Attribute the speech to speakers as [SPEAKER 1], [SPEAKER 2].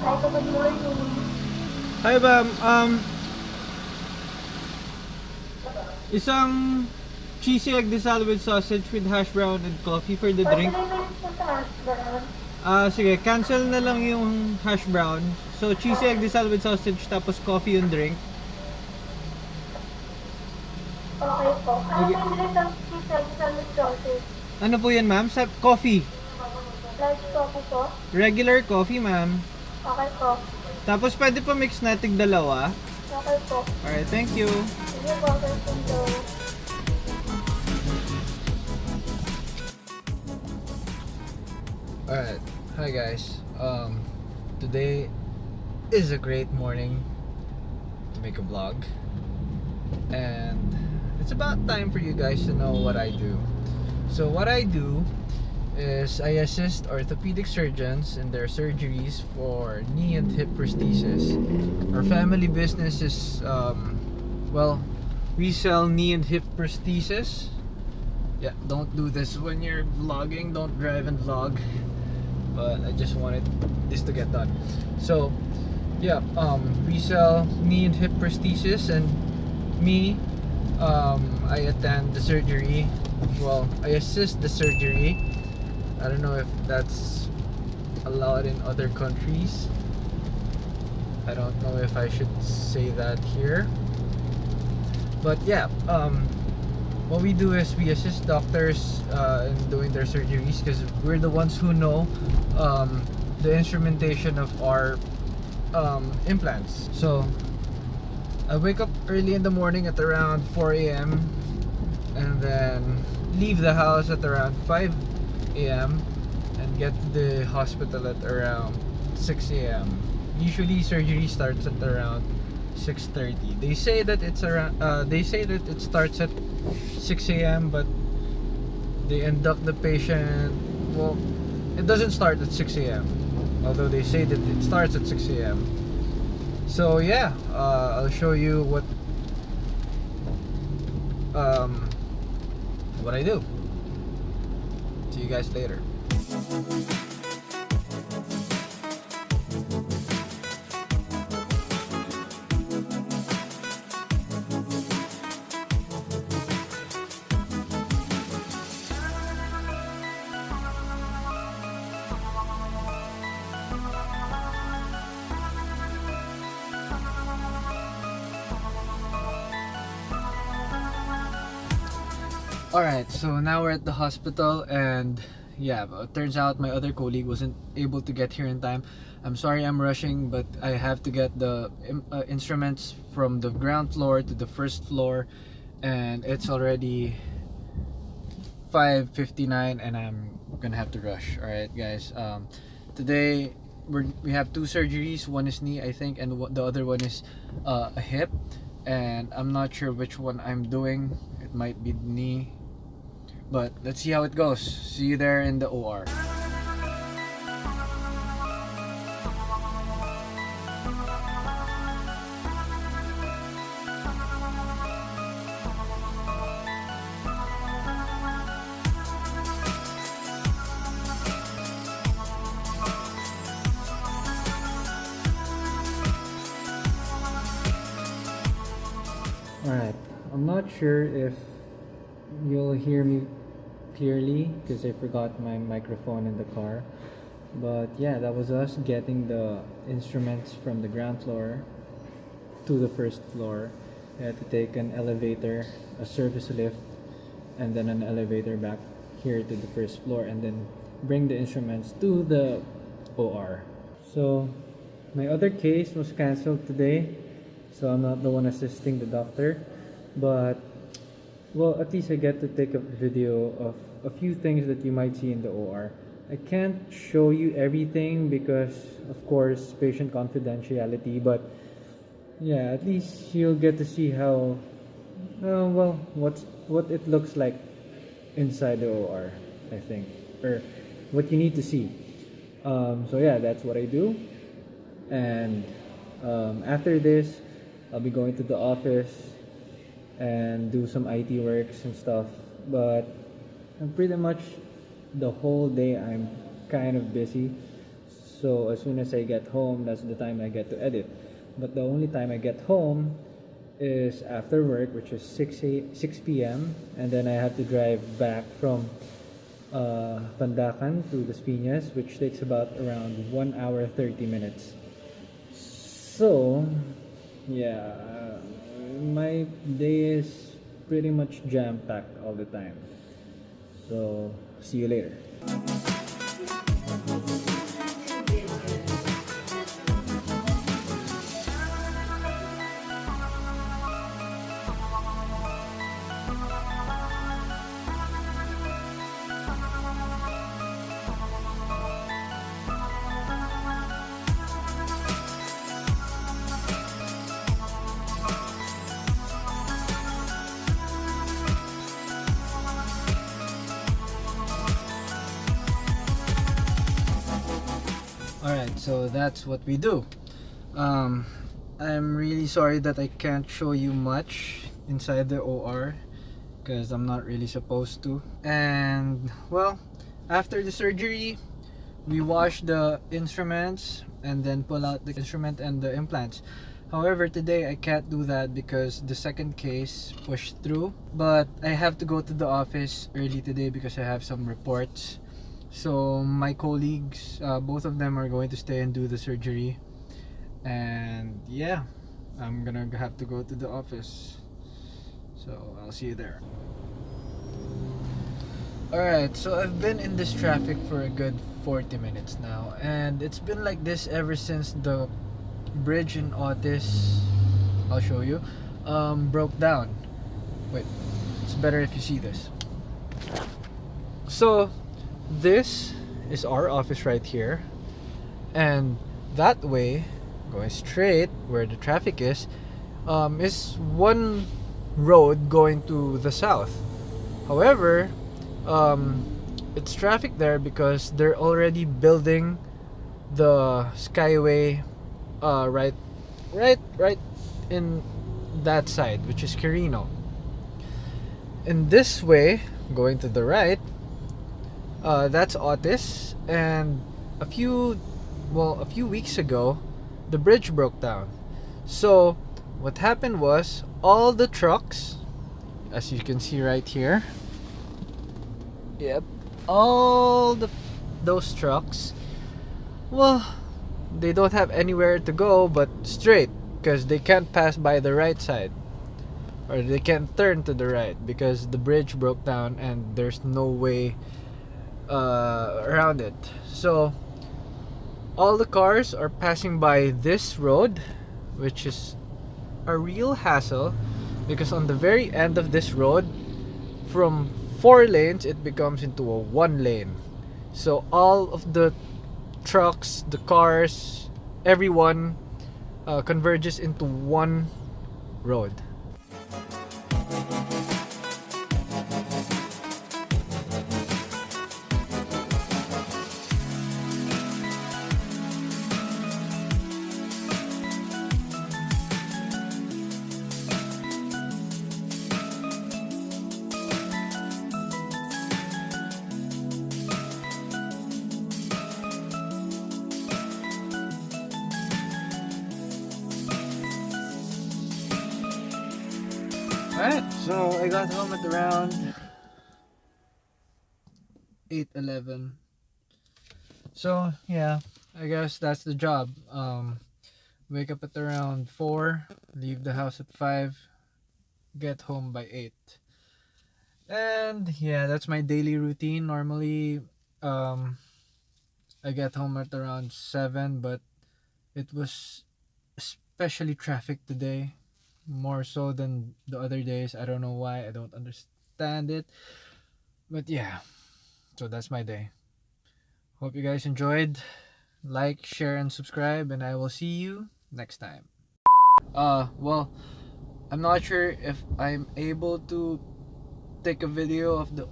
[SPEAKER 1] Hi, good morning.
[SPEAKER 2] Hi, ma'am. Isang cheesy egg disal with sausage with hash brown and coffee for the
[SPEAKER 1] For
[SPEAKER 2] drink.
[SPEAKER 1] 3 minutes po sa hash brown.
[SPEAKER 2] Sige, cancel na lang yung hash brown. So, cheesy egg disal with sausage tapos coffee yung drink.
[SPEAKER 1] Okay po.
[SPEAKER 2] Okay.
[SPEAKER 1] May bilis ang cheese sandwich sausage.
[SPEAKER 2] Ano po yan, ma'am? Coffee.
[SPEAKER 1] Large coffee po.
[SPEAKER 2] Regular coffee, ma'am.
[SPEAKER 1] Okay po.
[SPEAKER 2] Tapos pwede pa mix natin dalawa.
[SPEAKER 1] Okay po.
[SPEAKER 2] Alright, thank you.
[SPEAKER 1] Sige po, welcome to.
[SPEAKER 2] Alright, hi guys. Today is a great morning to make a vlog, and it's about time for you guys to know what I do. So what I do is I assist orthopedic surgeons in their surgeries for knee and hip prosthesis. Our family business is well, we sell knee and hip prosthesis. Yeah, don't do this when you're vlogging. Don't drive and vlog. But I just wanted this to get done. So yeah, we sell knee and hip prosthesis, and me, I attend the surgery. Well, I assist the surgery. I don't know if that's allowed in other countries. I don't know if I should say that here. But yeah, what we do is we assist doctors in doing their surgeries, because we're the ones who know the instrumentation of our implants. So I wake up early in the morning at around 4 a.m. and then leave the house at around 5 a.m. and get to the hospital at around 6 a.m. Usually surgery starts at around 6:30. They say that it's around it starts at 6 a.m. but they induct the patient. Well, it doesn't start at 6 a.m. although they say that it starts at 6 a.m. So yeah, I'll show you what I do. See you guys later. Alright, so now we're at the hospital, and yeah, it turns out my other colleague wasn't able to get here in time. I'm sorry I'm rushing, but I have to get the instruments from the ground floor to the first floor, and it's already 5:59 and I'm gonna have to rush. Alright guys, today we have two surgeries. One is knee, I think, and the other one is a hip, and I'm not sure which one I'm doing. It might be knee, but let's see how it goes. See you there in the OR. Alright, I'm not sure if you'll hear me clearly because I forgot my microphone in the car. But yeah, that was us getting the instruments from the ground floor to the first floor. I had to take an elevator, a service lift, and then an elevator back here to the first floor, and then bring the instruments to the OR. So my other case was cancelled today, so I'm not the one assisting the doctor, but well, at least I get to take a video of a few things that you might see in the OR. I can't show you everything because, of course, patient confidentiality, but yeah, at least you'll get to see how, well, what it looks like inside the OR, I think, or what you need to see. So yeah, that's what I do, and after this, I'll be going to the office and do some IT works and stuff, but I'm pretty much the whole day I'm kind of busy. So as soon as I get home, that's the time I get to edit. But the only time I get home is after work, which is 6 p.m. And then I have to drive back from Pandacan to Las Piñas, which takes about around 1 hour 30 minutes. So yeah, my day is pretty much jam-packed all the time. So see you later. Alright, so that's what we do. I'm really sorry that I can't show you much inside the OR because I'm not really supposed to. And well, after the surgery, we wash the instruments and then pull out the instrument and the implants. However, today I can't do that because the second case pushed through. But I have to go to the office early today because I have some reports. So my colleagues, both of them are going to stay and do the surgery. And yeah, I'm gonna have to go to the office. So I'll see you there. Alright, so I've been in this traffic for a good 40 minutes now. And it's been like this ever since the bridge in Otis, I'll show you, broke down. Wait, it's better if you see this. So this is our office right here, and that way, going straight where the traffic is one road going to the south. However, it's traffic there because they're already building the skyway right in that side, which is Quirino. In this way, going to the right, that's Otis, and a few weeks ago the bridge broke down. So what happened was, all the trucks, as you can see right here, yep, all those trucks, well, they don't have anywhere to go but straight because they can't pass by the right side, or they can't turn to the right because the bridge broke down and there's no way around it. So all the cars are passing by this road, which is a real hassle because on the very end of this road, from 4 lanes it becomes into a 1 lane. So all of the trucks, the cars, everyone converges into one road. Alright, so I got home at around 8:11. So yeah, I guess that's the job. Wake up at around 4, leave the house at 5, get home by 8. And yeah, that's my daily routine. Normally I get home at around 7, but it was especially traffic today, more so than the other days. I don't know why, I don't understand it, but yeah, so that's my day. Hope you guys enjoyed. Like, share, and subscribe, and I will see you next time. Well, I'm not sure if I'm able to take a video of the